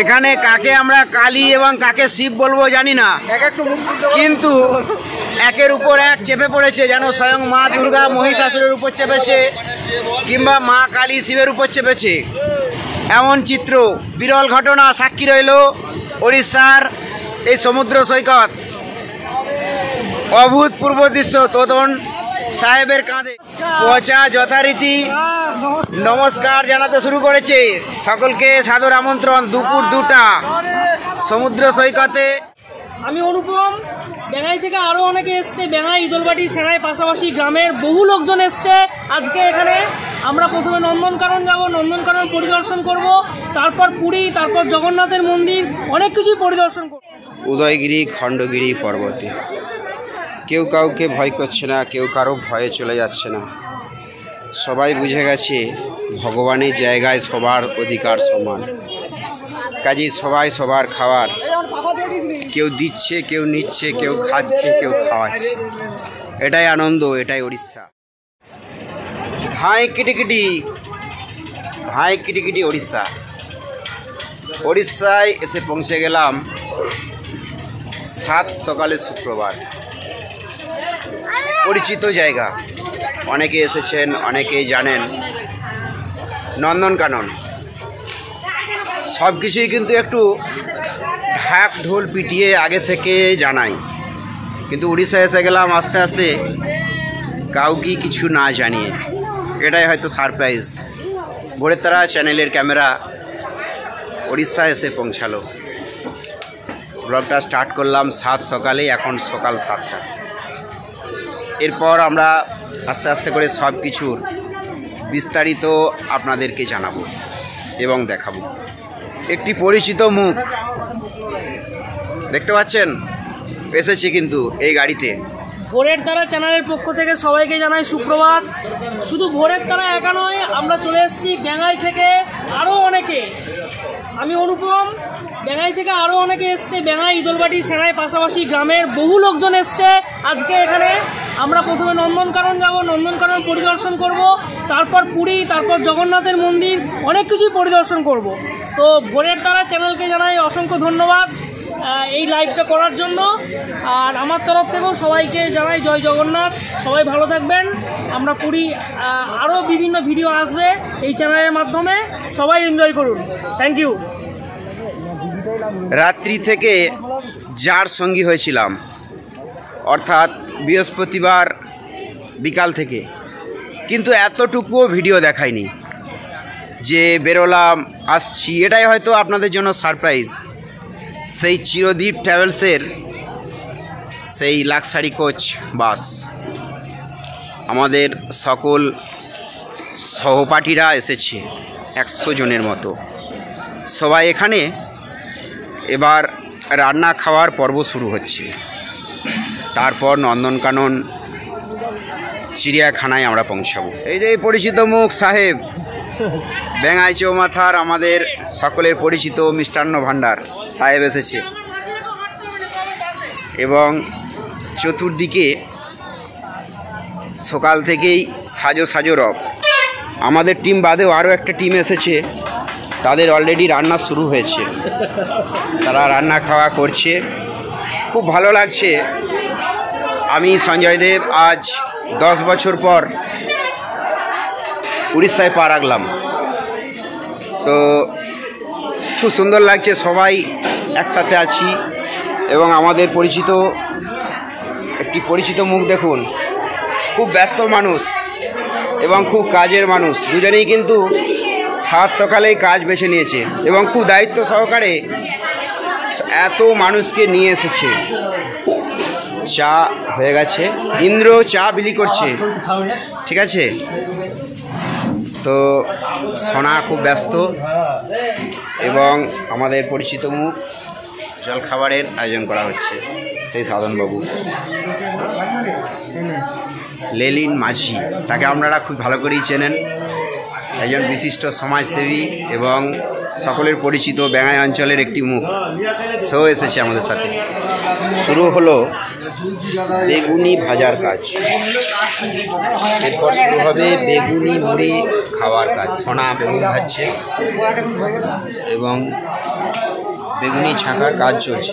এখানে কাকে আমরা কালী এবং কাকে শিব বলবো জানি না, কিন্তু একের উপর এক চেপে পড়েছে, যেন স্বয়ং মা দুর্গা মহিষাসুরের উপর চেপেছে কিংবা মা কালী শিবের উপর চেপেছে, এমন চিত্র বিরল ঘটনা সাক্ষী রইল ওড়িশার এই সমুদ্র সৈকত। অভূতপূর্ব দৃশ্য তোদন সাহেবের কাঁধে পচা যথারীতি নমস্কার জানাতে শুরু করেছে। সকলকে সাদর আমন্ত্রণ দুপুর 2টা সমুদ্র সৈকতে। আমি অনুপম, বেঙ্গাই থেকে আরও অনেকে এসছে। বেঙ্গাই, ইদলবাটি, সেনাই পাশাপাশি গ্রামের বহু লোকজন এসছে আজকে এখানে। আমরা প্রথমে নন্দনকানন যাব, নন্দনকানন পরিদর্শন করব, তারপর পুরী, তারপর জগন্নাথের মন্দির, অনেক কিছুই পরিদর্শন করব। উদয়গিরি খণ্ডগিরি পর্বতে কেউ কাউকে ভয় করছে না, কেউ কারো ভয়ে চলে যাচ্ছে না। সবাই বুঝে গেছে ভগবানের জায়গায় সবার অধিকার সমান, কাজেই সবাই সবার খাওয়ার কেউ দিচ্ছে, কেউ নিচ্ছে, কেউ খাচ্ছে, কেউ খাওয়াচ্ছে। এটাই আনন্দ, এটাই উড়িষ্যা। ধাঁই কিটিকিটি, ধাঁই কিটিকিটি উড়িষ্যা। উড়িষ্যায় এসে পৌঁছে গেলাম 7 সকালে শুক্রবার। পরিচিত জায়গা, অনেকে এসেছেন, অনেকেই জানেন। নন্দনকানন সব কিছুই কিন্তু একটু ঢাক ঢোল পিটিয়ে আগে থেকে জানাই, কিন্তু উড়িষ্যায় এসে গেলাম আস্তে আস্তে কাউকে কিছু না জানিয়ে। এটাই হয়তো সারপ্রাইজ। ভোরের তারা চ্যানেলের ক্যামেরা উড়িষ্যায় এসে পৌঁছালো। ব্লগটা স্টার্ট করলাম 7 সকালে, এখন সকাল 7টা। এরপর আমরা আস্তে আস্তে করে সব কিছুর বিস্তারিত আপনাদেরকে জানাবো এবং দেখাবো। একটি পরিচিত মুখ দেখতে পাচ্ছেন, এসেছি কিন্তু এই গাড়িতে। ভোরের তারা চ্যানেলের পক্ষ থেকে সবাইকে জানাই সুপ্রভাত। শুধু ভোরের তারা একা নয়, আমরা চলে এসেছি বেঙ্গাই থেকে আরও অনেকে। আমি অনুপম, বেঙ্গাই থেকে আরও অনেকে এসছে। বেঙ্গাই, ইদলবাটি, সেনাই পাশাপাশি গ্রামের বহু লোকজন এসছে আজকে এখানে। আমরা প্রথমে নন্দনকানন যাব, নন্দনকানন পরিদর্শন করব, তারপর পুরী, তারপর জগন্নাথের মন্দির, অনেক কিছুই পরিদর্শন করব। তো ভোরের তারা চ্যানেলকে জানাই অসংখ্য ধন্যবাদ এই লাইভটা করার জন্য। আর আমার তরফ থেকেও সবাইকে জানাই জয় জগন্নাথ। সবাই ভালো থাকবেন। আমরা পুরী আরও বিভিন্ন ভিডিও আসবে এই চ্যানেলের মাধ্যমে, সবাই এনজয় করুন। Thank you. রাত্রি থেকে যার সঙ্গী হয়েছিলাম, অর্থাৎ বৃহস্পতিবার বিকাল থেকে, কিন্তু এতটুকুও ভিডিও দেখায়নি যে বেরোলাম আসছি। এটাই হয়তো আপনাদের জন্য সারপ্রাইজ। সেই চিরদ্বীপ ট্রাভেলসের সেই লাক্সারি কোচ বাস, আমাদের সকল সহপাঠীরা এসেছে 100 জনের মতো। সবাই এখানে। এবার রান্না খাওয়ার পর্ব শুরু হচ্ছে। তারপর নন্দনকানন, চিড়িয়াখানায় আমরা পৌঁছাবো। এই যে পরিচিত মুখ সাহেব, বেঙ্গাই চৌমাথার আমাদের সকলের পরিচিত মিষ্টান্ন ভাণ্ডার সাহেব এসেছে, এবং চতুর্দিকে সকাল থেকেই সাজো সাজো রব। আমাদের টিম বাদেও আরও একটা টিম এসেছে, তাদের অলরেডি রান্না শুরু হয়েছে, তারা রান্না খাওয়া করছে। খুব ভালো লাগছে। আমি সঞ্জয় দেব আজ 10 বছর পর উড়িষ্যায় পা রাখলাম। তো খুব সুন্দর লাগছে, সবাই একসাথে আছি। এবং আমাদের পরিচিত একটি পরিচিত মুখ দেখুন, খুব ব্যস্ত মানুষ এবং খুব কাজের মানুষ। দুজনেই কিন্তু 7 সকালেই কাজ বেছে নিয়েছে এবং খুব দায়িত্ব সহকারে এত মানুষকে নিয়ে এসেছে। চা হয়ে গেছে, ইন্দ্র চা বিলি করছে, ঠিক আছে। তো সোনা খুব ব্যস্ত এবং আমাদের পরিচিত মুখ জলখাবারের আয়োজন করা হচ্ছে। সেই সাধনবাবু লেলিন মাঝি, তাকে আপনারা খুব ভালো করেই চেনেন, একজন বিশিষ্ট সমাজসেবী এবং সকলের পরিচিত বেঙ্গাই অঞ্চলের একটি মুখ। সেও এসেছে আমাদের সাথে। শুরু হলো বেগুনি ভাজার কাজ, এরপর শুরু হবে বেগুনি মুড়ি খাওয়ার কাজ। সোনা বেগুন ভাজছে এবং বেগুনি ছাঁকার কাজ চলছে।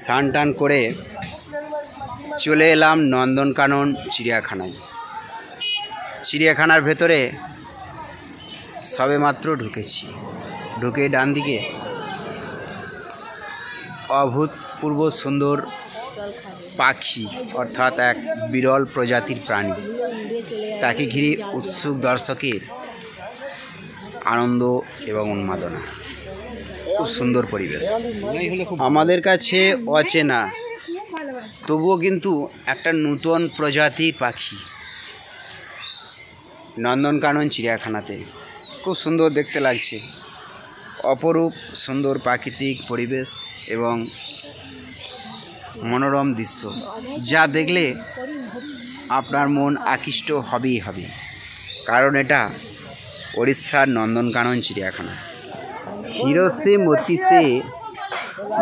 স্নান টান করে চলে এলাম নন্দনকানন চিড়িয়াখানায়। চিড়িয়াখানার ভেতরে সবেমাত্র ঢুকেছি। ঢুকে ডান দিকে অভূতপূর্ব সুন্দর পাখি, অর্থাৎ এক বিরল প্রজাতির প্রাণী, তাকে ঘিরে উৎসুক দর্শকের আনন্দ এবং উন্মাদনা। খুব সুন্দর পরিবেশ, আমাদের কাছে অচেনা, তবুও কিন্তু একটা নতুন প্রজাতির পাখি নন্দনকানন চিড়িয়াখানাতে। খুব সুন্দর দেখতে লাগছে, অপরূপ সুন্দর প্রাকৃতিক পরিবেশ এবং মনোরম দৃশ্য, যা দেখলে আপনার মন আকৃষ্ট হবেই হবে, কারণ এটা উড়িষ্যার নন্দনকানন চিড়িয়াখানা। হিরো সে মতি সে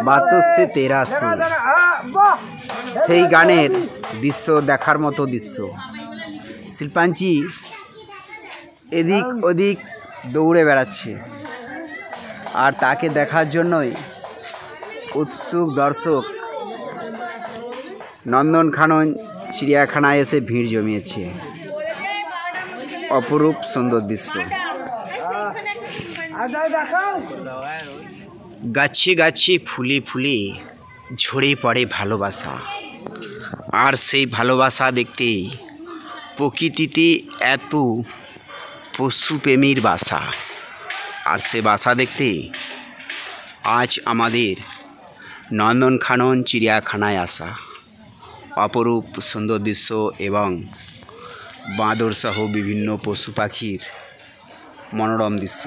বাতো সে তেরা সে, সেই গানের দৃশ্য দেখার মতো দৃশ্য। শিল্পাঞ্চি এদিক ওদিক দৌড়ে বেড়াচ্ছে, আর তাকে দেখার জন্যই উৎসুক দর্শক নন্দনকানন চিড়িয়াখানায় এসে ভিড় জমিয়েছে। অপরূপ সুন্দর দৃশ্য। গাছে গাছে ফুলে ফুলে ঝরে পড়ে ভালোবাসা, আর সেই ভালোবাসা দেখতে প্রকৃতিতে এত পশুপ্রেমীর বাসা, আর সে বাসা দেখতে আজ আমাদের নন্দনকানন চিড়িয়াখানায় আসা। অপরূপ সুন্দর দৃশ্য এবং বাঁদর সহ বিভিন্ন পশু পাখির মনোরম দৃশ্য,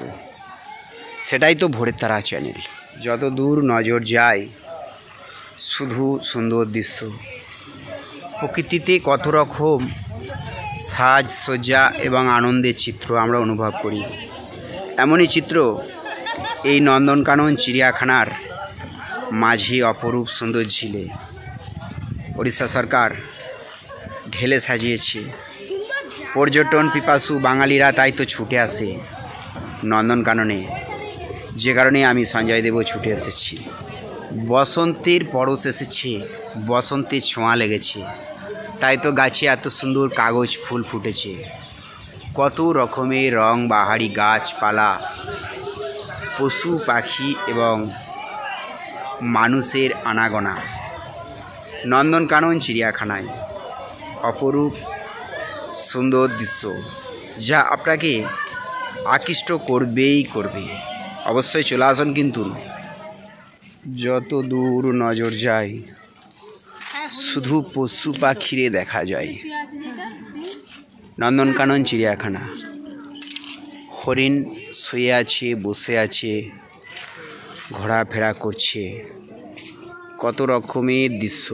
সেটাই তো ভোরের তারা চ্যানেল। যত দূর নজর যায় শুধু সুন্দর দৃশ্য। প্রকৃতিতে কত রকম সাজসজ্জা এবং আনন্দের চিত্র আমরা অনুভব করি, এমনই চিত্র এই নন্দনকানন চিড়িয়াখানার মাঝে অপরূপ সুন্দর ঝিলে উড়িষ্যা সরকার ঢেলে সাজিয়েছে। পর্যটন পিপাসু বাঙালিরা তাই তো ছুটে আসে নন্দনকাননে, যে কারণে আমি সঞ্জয় দেবও ছুটে এসেছি। বসন্তের পরশ এসেছে, বসন্তের ছোঁয়া লেগেছে, তাই তো গাছে এত সুন্দর কাগজ ফুল ফুটেছে। কত রকমের রং বাহারি গাছপালা, পশু পাখি এবং মানুষের আনাগোনা নন্দনকানন চিড়িয়াখানায়। অপরূপ সুন্দর দৃশ্য, যা আপনাকে আকৃষ্ট করবেই করবে। অবশ্যই চলে আসুন, কিন্তু যত দূর নজর যায় শুধু পশু পাখিরে দেখা যায়। নন্দনকানন চিড়িয়াখানা, হরিণ শুয়ে আছে, বসে আছে, ঘোরাফেরা করছে, কত রকমের দৃশ্য,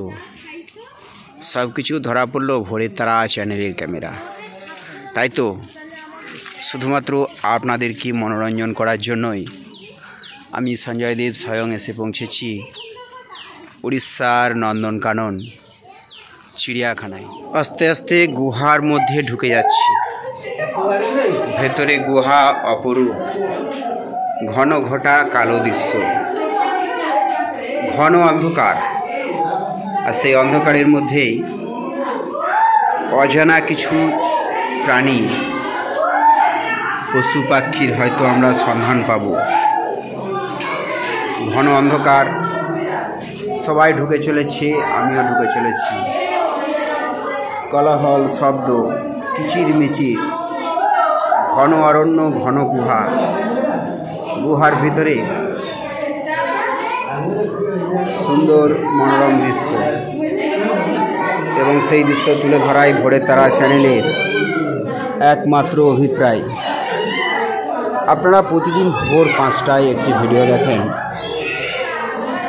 সব কিছু ধরা পড়ল ভোরের তারা চ্যানেলের ক্যামেরা। তাই তো শুধুমাত্র আপনাদেরকে মনোরঞ্জন করার জন্যই আমি সঞ্জয় দেব স্বয়ং এসে পৌঁছেছি উড়িষ্যার নন্দনকানন চিড়িয়াখানায়। আস্তে আস্তে গুহার মধ্যে ঢুকে যাচ্ছি। ভেতরে গুহা অপরূপ, ঘন ঘটা কালো দৃশ্য, ঘন অন্ধকার, আর সেই অন্ধকারের মধ্যেই অজানা কিছু প্রাণী, পশু পাখির হয়তো আমরা সন্ধান পাব। ঘন অন্ধকার, সবাই ঢুকে চলেছে, আমিও ঢুকে চলেছি। কোলাহল শব্দ, কিচিরমিচির, ঘন অরণ্য, ঘন গুহা, গুহার ভিতরে সুন্দর মনোরম দৃশ্য। এবং সেই দৃশ্য তুলে ধরাই ভোরের তারা চ্যানেলের একমাত্র অভিপ্রায়। আপনারা প্রতিদিন ভোর 5টায় একটি ভিডিও দেখেন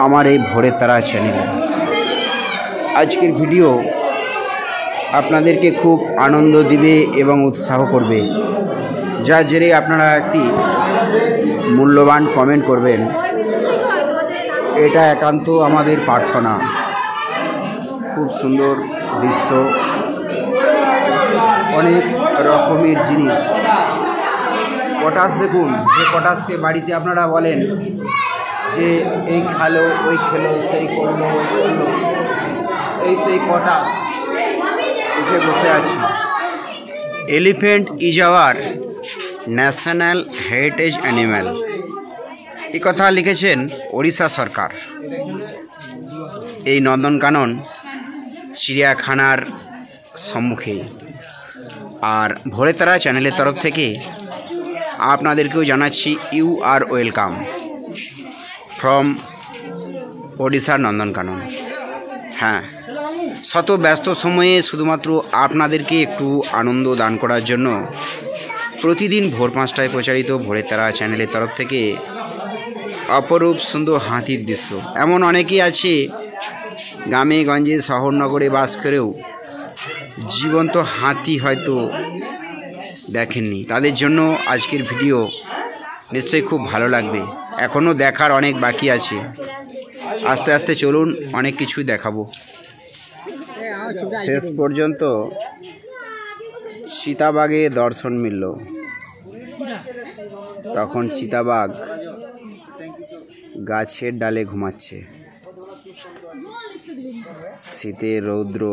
আমার এই ভোরের তারা চ্যানেলে। আজকের ভিডিও আপনাদেরকে খুব আনন্দ দিবে এবং উৎসাহ করবে, যার জেরে আপনারা একটি মূল্যবান কমেন্ট করবেন, এটা একান্ত আমাদের প্রার্থনা। খুব সুন্দর দৃশ্য, অনেক রকমের জিনিস। পটাশ দেখুন, যে পটাশকে বাড়িতে আপনারা বলেন যে এই খালো, ওই খেলো, সেই করলো, ওই করলো, এই সেই পটাশ উঠে বসে আছে। Elephant is our national heritage animal, এই কথা লিখেছেন ওড়িশা সরকার। এই নন্দনকানন চিড়িয়াখানার সম্মুখে। আর ভোরের তারা চ্যানেলের তরফ থেকে আপনাদেরকেও জানাচ্ছি ইউ আর ওয়েলকাম ফ্রম ওড়িশার নন্দনকানন। হ্যাঁ, শত ব্যস্ত সময়ে শুধুমাত্র আপনাদেরকে একটু আনন্দ দান করার জন্য প্রতিদিন ভোর 5টায় প্রচারিত ভোরের তারা চ্যানেলের তরফ থেকে অপরূপ সুন্দর হাতির দৃশ্য। এমন অনেকেই আছে গ্রামে গঞ্জে শহর নগরে বাস করেও জীবন্ত হাতি হয়তো দেখেননি। তাদের জন্য আজকের ভিডিও নিশ্চয়ই খুব ভালো লাগবে। এখনও দেখার অনেক বাকি আছে। আস্তে আস্তে চলুন, অনেক কিছুই দেখাবো। শেষ পর্যন্ত চিতাবাঘে দর্শন মিলল। তখন চিতাবাঘ গাছের ডালে ঘুমাচ্ছে। শীতের রৌদ্র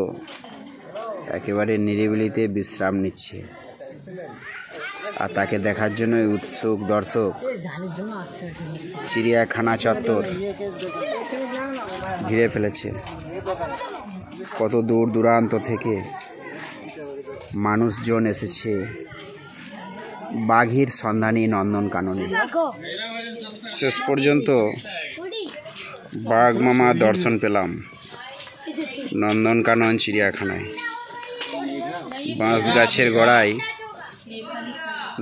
একেবারে নিরিবিলিতে বিশ্রাম নিচ্ছে। আর তাকে দেখার জন্য উৎসুক দর্শক চিড়িয়াখানা চত্বর ঘিরে ফেলেছে। কত দূর দূরান্ত থেকে মানুষজন এসেছে বাঘের সন্ধানী নন্দনকাননে। শেষ পর্যন্ত বাঘ মামা দর্শন পেলাম নন্দনকানন চিড়িয়াখানায়। বাঁশ গাছের গোড়ায়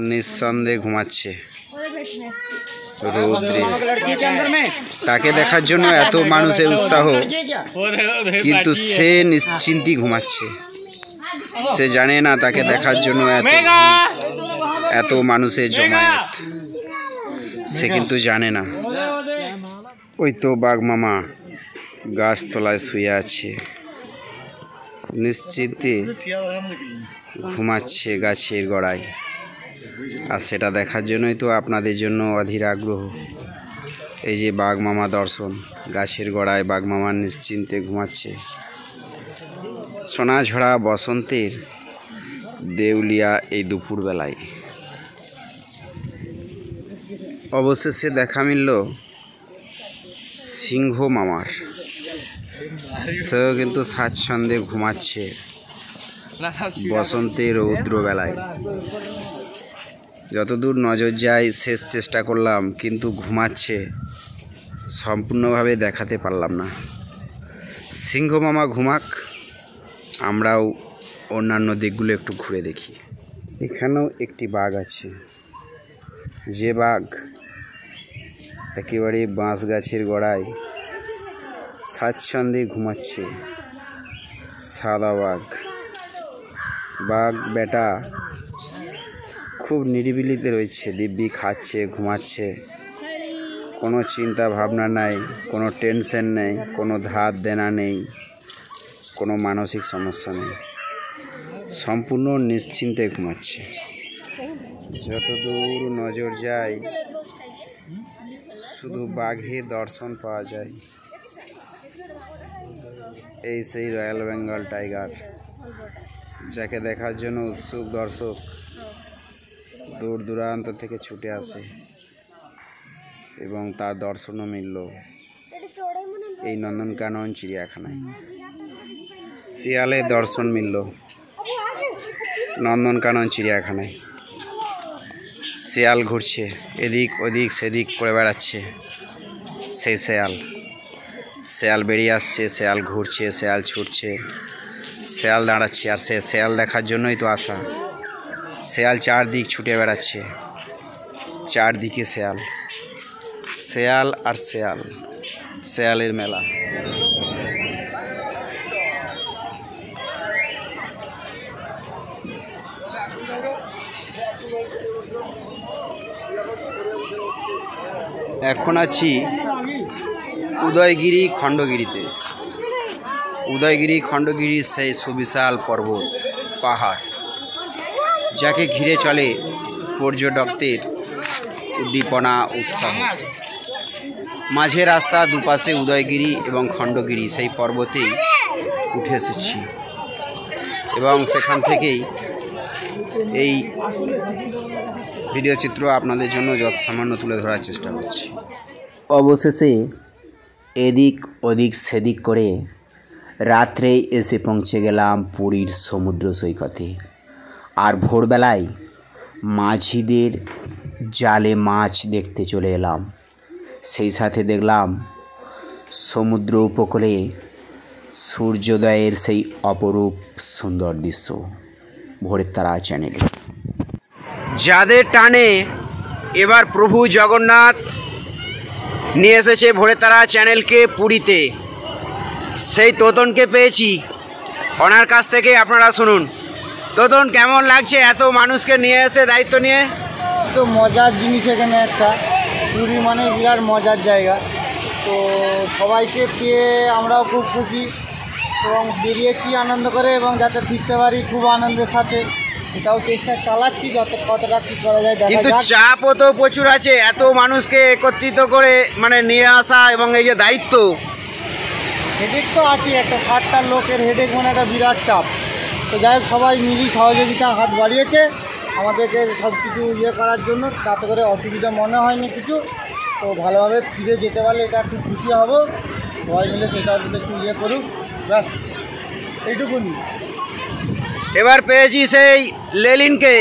নিঃসন্দেহে ঘুমাচ্ছে রৌদ্রে। তাকে দেখার জন্য এত মানুষের উৎসাহ, কিন্তু সে নিশ্চিন্তি ঘুমাচ্ছে। সে জানে না তাকে দেখার জন্য এত মানুষের জমায়েত, সে কিন্তু জানে না। ওই তো বাঘ মামা গাছতলায় শুয়ে আছে, নিশ্চিন্তে ঘুমাচ্ছে গাছের গোড়ায়। আর সেটা দেখার জন্যই তো আপনাদের জন্য অধীর আগ্রহ। এই যে বাঘ মামা দর্শন, গাছের গোড়ায় বাঘ মামা নিশ্চিন্তে ঘুমাচ্ছে। সোনাঝরা বসন্তের দেউলিয়া এই দুপুরবেলায় অবশেষে দেখা মিলল সিংহ মামার। সেও কিন্তু স্বাচ্ছন্দ্যে ঘুমাচ্ছে বসন্তের রৌদ্রবেলায়। যতদূর নজর যায় শেষ চেষ্টা করলাম, কিন্তু ঘুমাচ্ছে, সম্পূর্ণভাবে দেখাতে পারলাম না। সিংহ মামা ঘুমাক, আমরাও অন্যান্য দিকগুলো একটু ঘুরে দেখি। এখানেও একটি বাঘ আছে, যে বাঘ একেবারে বাঁশ গাছের গোড়ায় স্বাচ্ছন্দ্যে ঘুমাচ্ছে। সাদা বাঘ। বাঘ বেটা খুব নিরিবিলিতে রয়েছে, দিব্যি খাচ্ছে, ঘুমাচ্ছে। কোনো চিন্তা ভাবনা নাই, কোনো টেনশন নেই, কোনো ধার দেনা নেই, কোনো মানসিক সমস্যা নেই, সম্পূর্ণ নিশ্চিন্তে ঘুমাচ্ছে। যতদূর নজর যায় শুধু বাঘের দর্শন পাওয়া যায়। এই সেই রয়্যাল বেঙ্গল টাইগার, যাকে দেখার জন্য উৎসুক দর্শক দূর দূরান্ত থেকে ছুটে আসে এবং তার দর্শনও মিলল এই নন্দনকানন চিড়িয়াখানায়। শিয়ালের দর্শন মিলল নন্দনকানন চিড়িয়াখানায়। শিয়াল ঘুরছে, এদিক ওদিক সেদিক করে বেড়াচ্ছে। সেই শিয়াল বেরিয়ে আসছে, শিয়াল ঘুরছে, শিয়াল ছুটছে, শেয়াল দাঁড়াচ্ছে, আর সে শেয়াল দেখার জন্যই তো আসা। শেয়াল চারদিক ছুটে বেড়াচ্ছে, চারদিকে শেয়াল, শেয়াল আর শেয়াল, শেয়ালের মেলা। এখন আছি উদয়গিরি খণ্ডগিরিতে। উদয়গিরি খণ্ডগিরির সেই সুবিশাল পর্বত পাহাড়, যাকে ঘিরে চলে পর্যটকদের উদ্দীপনা উৎসাহ। মাঝে রাস্তা, দুপাশে উদয়গিরি এবং খণ্ডগিরি, সেই পর্বতেই উঠে এসেছি এবং সেখান থেকেই এই ভিডিও চিত্র আপনাদের জন্য যত সামান্য তুলে ধরার চেষ্টা করছি। অবশেষে এদিক ওদিক সেদিক করে রাত্রেই এসে পৌঁছে গেলাম পুরীর সমুদ্র সৈকতে। আর ভোরবেলায় মাঝিদের জালে মাছ দেখতে চলে এলাম। সেই সাথে দেখলাম সমুদ্র উপকূলে সূর্যোদয়ের সেই অপরূপ সুন্দর দৃশ্য। ভোরের তারা চ্যানেলে যাদের টানে এবার প্রভু জগন্নাথ নিয়ে এসেছে ভোরের তারা চ্যানেলকে পুরীতে, সেই তোতনকে পেয়েছি। ওনার কাছ থেকে আপনারা শুনুন। তোতন, কেমন লাগছে এত মানুষকে নিয়ে এসে দায়িত্ব নিয়ে? তো মজার জিনিস এখানে একটা, পুরী মানে বিরাট মজার জায়গা। তো সবাইকে পেয়ে আমরাও খুব খুশি এবং বেরিয়েছি আনন্দ করে, এবং যাতে ফিরতে পারি খুব আনন্দের সাথে, সেটাও চেষ্টা চালাচ্ছি কতটা কী করা যায়। কিন্তু চাপও তো প্রচুর আছে, এত মানুষকে একত্রিত করে মানে নিয়ে আসা এবং এই যে দায়িত্ব, হেডেক তো আছে একটা, 60টা লোকের হেডেক মানে একটা বিরাট চাপ। তো যাই হোক, সবাই মিলি সহযোগিতা হাত বাড়িয়েছে আমাদেরকে সব কিছু করার জন্য, তাতে করে অসুবিধা মনে হয়নি কিছু। তো ভালোভাবে ফিরে যেতে পারলে এটা খুব খুশি হব। সবাই মিলে সেটা একটু করুক, ব্যাস এইটুকুনি। এবার পেয়েছি সেই লেলিনকে।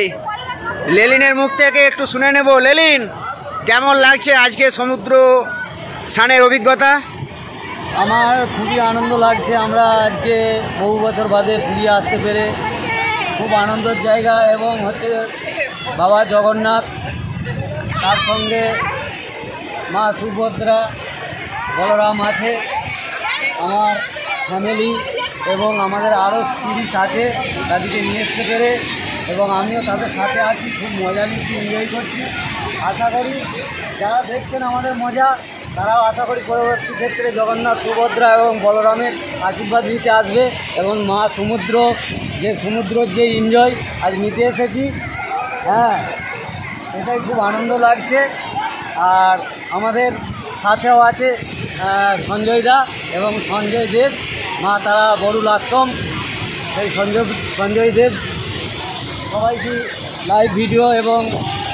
লেলিনের মুখ থেকে একটু শুনে নেব। লেলিন, কেমন লাগছে আজকে সমুদ্র স্নানের অভিজ্ঞতা? আমার খুবই আনন্দ লাগছে। আমরা আজকে বহু বছর বাদে পুরী আসতে পেরে খুব আনন্দের জায়গা, এবং হচ্ছে বাবা জগন্নাথ, তার সঙ্গে মা সুভদ্রা, বলরাম আছে, আমার ফ্যামিলি এবং আমাদের আরও সিরিজ আছে, তাদেরকে নিয়ে আসতে পেরে, এবং আমিও তাদের সাথে আছি, খুব মজা নিচ্ছি, এনজয় করছি। আশা করি যারা দেখছেন আমাদের মজা, তারাও আশা করি পরবর্তী ক্ষেত্রে জগন্নাথ, সুভদ্রা এবং বলরামের আশীর্বাদ নিতে আসবে, এবং মা সমুদ্রর যে এনজয় আজ নিতে এসেছি। হ্যাঁ, এটাই খুব আনন্দ লাগছে। আর আমাদের সাথেও আছে সঞ্জয় দা এবং সঞ্জয় দেব, মা তারা বড়ুল আশ্রম, সেই সঞ্জয় দেব সবাইকে লাইভ ভিডিও এবং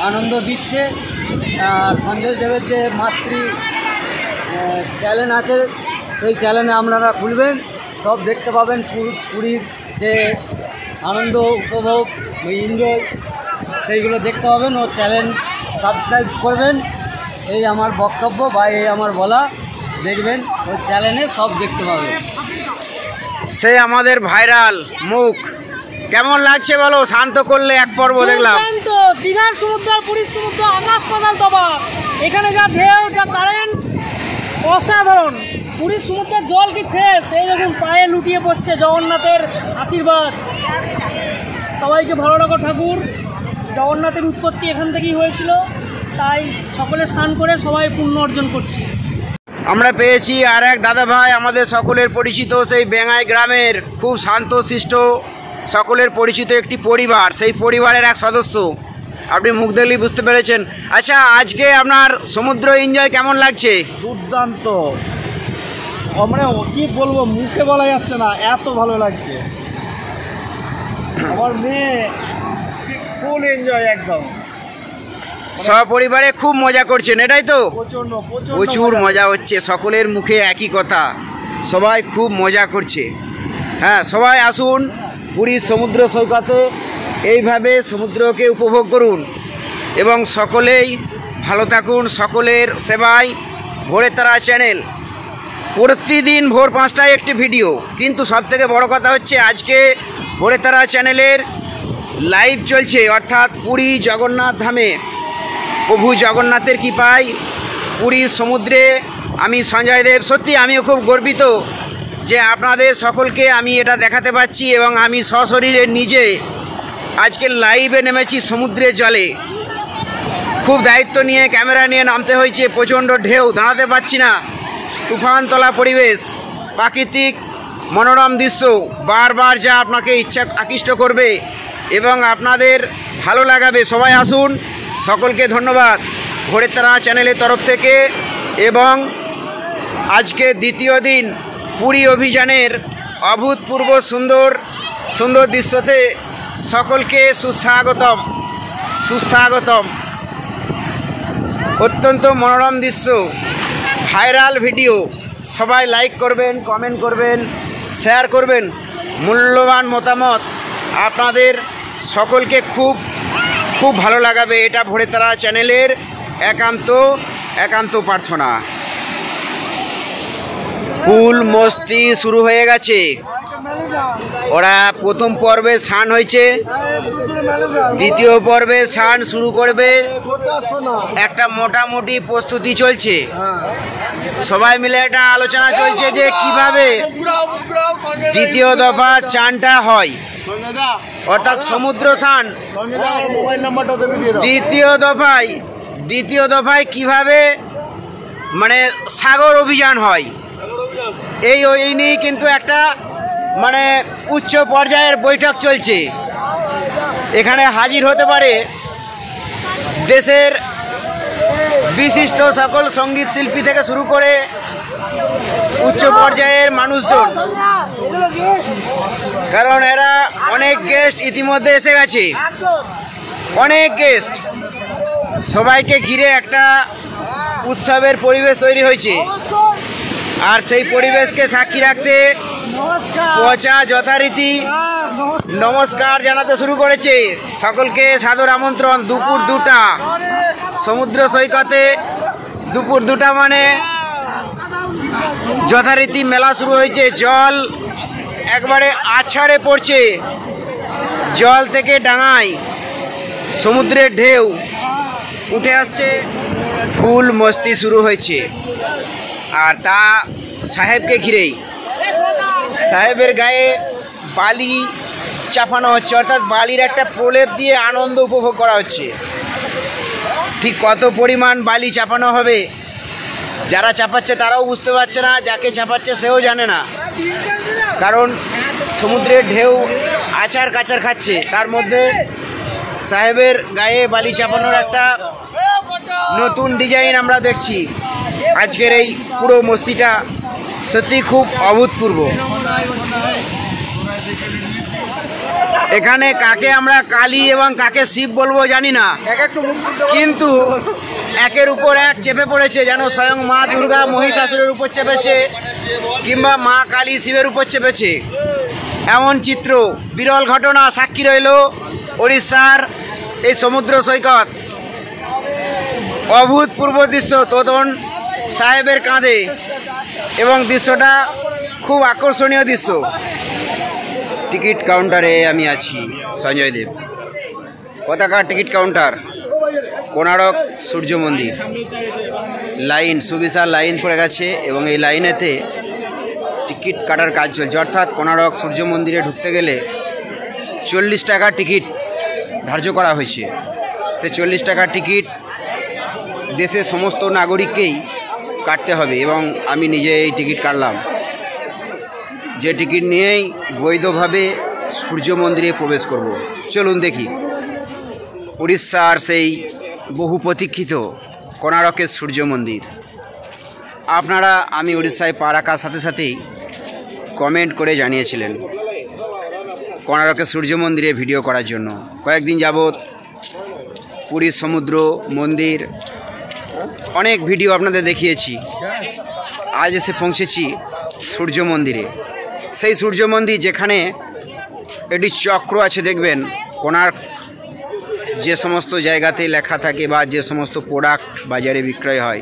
আনন্দ দিচ্ছে। সঞ্জয় দেবের যে মাতৃ চ্যানেল আছে, সেই চ্যানেলে আপনারা খুলবেন, সব দেখতে পাবেন পুরীর যে আনন্দ উপভোগ, এনজয়, সেইগুলো দেখতে পাবেন। ও চ্যানেল সাবস্ক্রাইব করবেন, এই আমার বক্তব্য বা এই আমার বলা। দেখবেন ওই চ্যানেলে সব দেখতে পাবেন। সে আমাদের ভাইরাল মুখ, কেমন লাগছে বলো? শান্ত করলে এক পর্ব দেখলাম। দীঘার সমুদ্র আর পুরীর সমুদ্র আকাশ পাতাল তফাৎ। এখানে যা ঢেউ, যা কারেন্ট, অসাধারণ। পুরীর সমুদ্রের জল কি ফ্রেশ, এই দেখুন পায়ে লুটিয়ে পড়ছে জগন্নাথের আশীর্বাদ। সবাইকে ভালো রাখো ঠাকুর। জগন্নাথের উৎপত্তি এখান থেকেই হয়েছিল, তাই সকলে স্নান করে সবাই পুণ্য অর্জন করছি। আমরা পেয়েছি আর এক দাদা ভাই, আমাদের সকলের পরিচিত, সেই বেঙ্গাই গ্রামের খুব শান্তশিষ্ট, সকলের পরিচিত একটি পরিবার, সেই পরিবারের এক সদস্য। আপনি মুখ দেখলেই বুঝতে পেরেছেন। আচ্ছা, আজকে আপনার সমুদ্র এনজয় কেমন লাগছে? দুর্দান্ত, আমরা কি বলবো, মুখে বলা যাচ্ছে না, এত ভালো লাগছে। আমার মেয়ে ফুল এনজয় একদম, সপরিবারে খুব মজা করছেন, এটাই তো? প্রচুর মজা মজা হচ্ছে, সকলের মুখে একই কথা, সবাই খুব মজা করছে। হ্যাঁ, সবাই আসুন পুরীর সমুদ্র সৈকতে, এইভাবে সমুদ্রকে উপভোগ করুন এবং সকলেই ভালো থাকুন। সকলের সেবায় ভোরের তারা চ্যানেল। প্রতিদিন ভোর 5টায় একটি ভিডিও, কিন্তু সবথেকে বড় কথা হচ্ছে আজকে ভোরের তারা চ্যানেলের লাইভ চলছে, অর্থাৎ পুরী জগন্নাথ ধামে প্রভু জগন্নাথের কৃপায় পুরীর সমুদ্রে আমি সঞ্জয় দেব। সত্যি আমিও খুব গর্বিত যে আপনাদের সকলকে আমি এটা দেখাতে পাচ্ছি এবং আমি সশরীরে নিজে আজকে লাইভে নেমেছি সমুদ্রের জলে। খুব দায়িত্ব নিয়ে ক্যামেরা নিয়ে নামতে হয়েছে, প্রচণ্ড ঢেউ, দাঁড়াতে পারছি না, তুফান তোলা পরিবেশ, প্রাকৃতিক মনোরম দৃশ্য বারবার যা আপনাকে ইচ্ছা আকৃষ্ট করবে এবং আপনাদের ভালো লাগাবে। সবাই আসুন, সকলকে ধন্যবাদ ভোরের তারা চ্যানেলের তরফ থেকে। এবং আজকে দ্বিতীয় দিন পুরী অভিযানের অভূতপূর্ব সুন্দর সুন্দর দৃশ্যতে সকলকে সুস্বাগতম সুস্বাগতম। অত্যন্ত মনোরম দৃশ্য, ভাইরাল ভিডিও, সবাই লাইক করবেন, কমেন্ট করবেন, শেয়ার করবেন, মূল্যবান মতামত আপনাদের সকলকে খুব খুব ভালো লাগাবে। এটা ভোরের তারা চ্যানেলের একান্ত প্রার্থনা। ফুল মস্তি শুরু হয়ে গেছে। ওরা প্রথম পর্বে স্নান হয়েছে, দ্বিতীয় পর্বে স্নান শুরু করবে, একটা মোটামুটি প্রস্তুতি চলছে। সবাই মিলে একটা আলোচনা চলছে যে কিভাবে দ্বিতীয় দফা চানটা হয়, অর্থাৎ সমুদ্র স্নান। দ্বিতীয় দফায় কিভাবে মানে সাগর অভিযান হয়, এই নিয়ে কিন্তু একটা মানে উচ্চ পর্যায়ের বৈঠক চলছে। এখানে হাজির হতে পারে দেশের বিশিষ্ট সকল সঙ্গীত শিল্পী থেকে শুরু করে উচ্চ পর্যায়ের মানুষজন, কারণ এরা অনেক গেস্ট ইতিমধ্যে এসে গেছে, অনেক গেস্ট। সবাইকে ঘিরে একটা উৎসবের পরিবেশ তৈরি হয়েছে, আর সেই পরিবেশকে সাক্ষী রাখতে পচা যথারীতি নমস্কার জানাতে শুরু করেছে। সকলকে সাদর আমন্ত্রণ। দুপুর 2টা সমুদ্র সৈকতে, দুপুর 2টা মানে যথারীতি মেলা শুরু হয়েছে। জল একবারে আছাড়ে পড়ছে, জল থেকে ডাঙায় সমুদ্রের ঢেউ উঠে আসছে, ফুল মস্তি শুরু হয়েছে। আর তা সাহেবকে ঘিরেই, সাহেবের গায়ে বালি চাপানো হচ্ছে, অর্থাৎ বালির একটা প্রলেপ দিয়ে আনন্দ উপভোগ করা হচ্ছে। ঠিক কত পরিমাণ বালি চাপানো হবে, যারা চাপাচ্ছে তারাও বুঝতে পারছে না, যাকে চাপাচ্ছে সেও জানে না, কারণ সমুদ্রের ঢেউ আচার কাচার খাচ্ছে। তার মধ্যে সাহেবের গায়ে বালি চাপানোর একটা নতুন ডিজাইন আমরা দেখছি। আজকের এই পুরো মস্তিটা সত্যি খুব অভূতপূর্ব। এখানে কাকে আমরা কালী এবং কাকে শিব বলবো জানি না, কিন্তু একের উপর এক চেপে পড়েছে, যেন স্বয়ং মা দুর্গা মহিষাসুরের উপর চেপেছে কিংবা মা কালী শিবের উপর চেপেছে, এমন চিত্র। বিরল ঘটনা সাক্ষী রইল ওড়িশার এই সমুদ্র সৈকত। অভূতপূর্ব দৃশ্য তোদন সাহেবের কাঁধে, এবং দৃশ্যটা খুব আকর্ষণীয় দৃশ্য। টিকিট কাউন্টারে আমি আছি, সঞ্জয় দেব। কোথাকার টিকিট কাউন্টার? কোণারক সূর্য মন্দির। লাইন, সুবিশাল লাইন পড়ে গেছে এবং এই লাইনেতে টিকিট কাটার কাজ চলছে। অর্থাৎ কোণারক সূর্য মন্দিরে ঢুকতে গেলে 40 টাকা টিকিট ধার্য করা হয়েছে। সে 40 টাকার টিকিট দেশের সমস্ত নাগরিককেই কাটতে হবে, এবং আমি নিজে এই টিকিট কাটলাম, যে টিকিট নিয়েই বৈধভাবে সূর্য মন্দিরে প্রবেশ করব। চলুন দেখি উড়িষ্যার সেই বহু প্রতীক্ষিত কোণারকের সূর্য মন্দির। আপনারা আমি উড়িষ্যায় পা রাখার সাথে সাথেই কমেন্ট করে জানিয়েছিলেন কোণারকের সূর্য মন্দিরে ভিডিও করার জন্য। কয়েকদিন যাবৎ পুরীর সমুদ্র মন্দির অনেক ভিডিও আপনাদের দেখিয়েছি। আজ এসে পৌঁছেছি সূর্য মন্দিরে। সেই সূর্য মন্দির যেখানে একটি চক্র আছে, দেখবেন কোণার্ক যে সমস্ত জায়গাতে লেখা থাকে বা যে সমস্ত প্রোডাক্ট বাজারে বিক্রয় হয়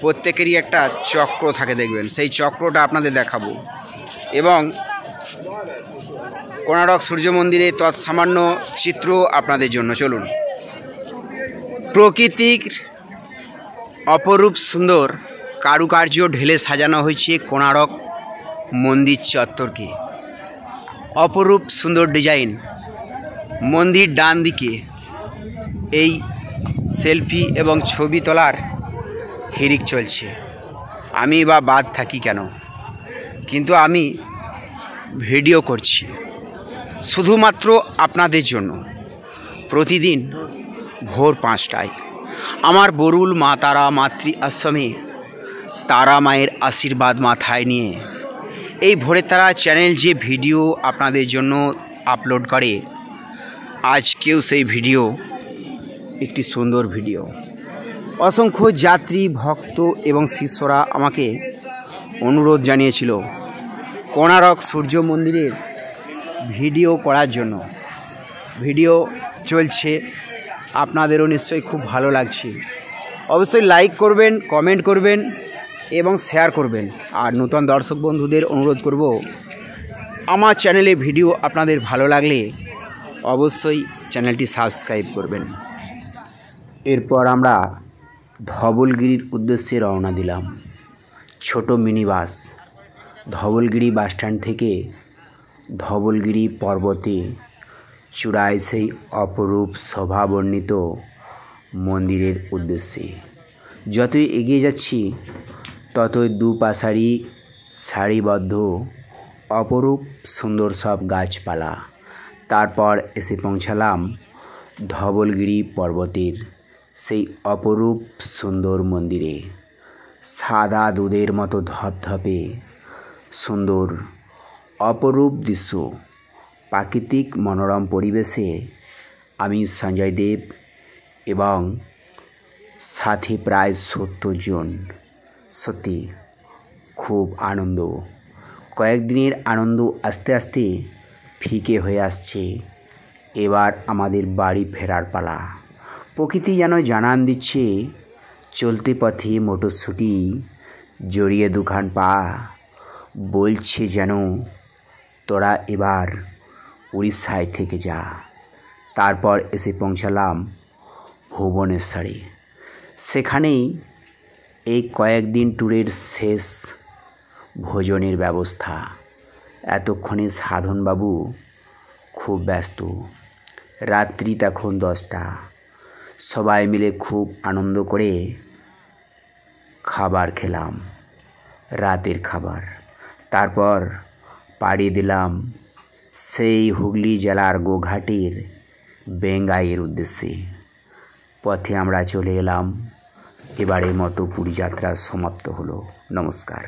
প্রত্যেকেরই একটা চক্র থাকে দেখবেন, সেই চক্রটা আপনাদের দেখাবো এবং কোণারক সূর্য মন্দিরে তৎসামান্য চিত্র আপনাদের জন্য। চলুন। প্রকৃতির অপরূপ সুন্দর কারুকার্য ঢেলে সাজানো হয়েছে কোণারক মন্দির চত্বরকে। অপরূপ সুন্দর ডিজাইন। মন্দির ডান দিকে এই সেলফি এবং ছবি তোলার হিড়িক চলছে। আমি বা বাদ থাকি কেন, কিন্তু আমি ভিডিও করছি শুধুমাত্র আপনাদের জন্য। প্রতিদিন ভোর 5টায় আমার বরুল মা তারা মাতৃ আশ্রমে তারা মায়ের আশীর্বাদ মাথায় নিয়ে এই ভোরের তারা চ্যানেল যে ভিডিও আপনাদের জন্য আপলোড করে, আজকেও সেই ভিডিও একটি সুন্দর ভিডিও। অসংখ্য যাত্রী, ভক্ত এবং শিষ্যরা আমাকে অনুরোধ জানিয়েছিল কোণারক সূর্য মন্দিরের ভিডিও করার জন্য। ভিডিও চলছে, আপনাদেরও নিশ্চয়ই খুব ভালো লাগছে। অবশ্যই লাইক করবেন, কমেন্ট করবেন এবং শেয়ার করবেন। আর নতুন দর্শক বন্ধুদের অনুরোধ করব, আমার চ্যানেলে ভিডিও আপনাদের ভালো লাগলে অবশ্যই চ্যানেলটি সাবস্ক্রাইব করবেন। এরপর আমরা ধবলগিরির উদ্দেশ্যে রওনা দিলাম। ছোট মিনি বাস ধবলগিরি বাসস্ট্যান্ড থেকে ধবলগিরি পর্বতে চূড়ায় সেই অপরূপ শোভাবর্ণিত মন্দিরের উদ্দেশ্যে। যতই এগিয়ে যাচ্ছি ততই দুপাশারি সারিবদ্ধ অপরূপ সুন্দর সব গাছপালা। তারপর এসে পৌঁছালাম ধবলগিরি পর্বতের সেই অপরূপ সুন্দর মন্দিরে। সাদা দুধের মতো ধপধপে সুন্দর অপরূপ দৃশ্য, প্রাকৃতিক মনোরম পরিবেশে আমি সঞ্জয় দেব এবং সাথে প্রায় 70 জন। সত্যি খুব আনন্দ। কয়েকদিনের আনন্দ আস্তে আস্তে ফিকে হয়ে আসছে। এবার আমাদের বাড়ি ফেরার পালা। প্রকৃতি যেন জানান দিচ্ছে, চলতে পথে মোটরছুটি জড়িয়ে দুখান পা, বলছে যেন তোরা এবার উড়িষ্যায় থেকে যা। তারপর এসে পৌঁছালাম ভুবনেশ্বরে। সেখানেই এই কয়েকদিন ট্যুরের শেষ ভোজনের ব্যবস্থা। এতক্ষণে সাধনবাবু খুব ব্যস্ত। রাত্রি তখন 10টা। সবাই মিলে খুব আনন্দ করে খাবার খেলাম, রাতের খাবার। তারপর পাড়ি দিলাম সেই হুগলি জেলার গোঘাটের বেঙ্গাইয়ের উদ্দেশ্যে। পথে আমরা চলে এলাম। এবারের মতো পুরী যাত্রা সমাপ্ত হলো। নমস্কার।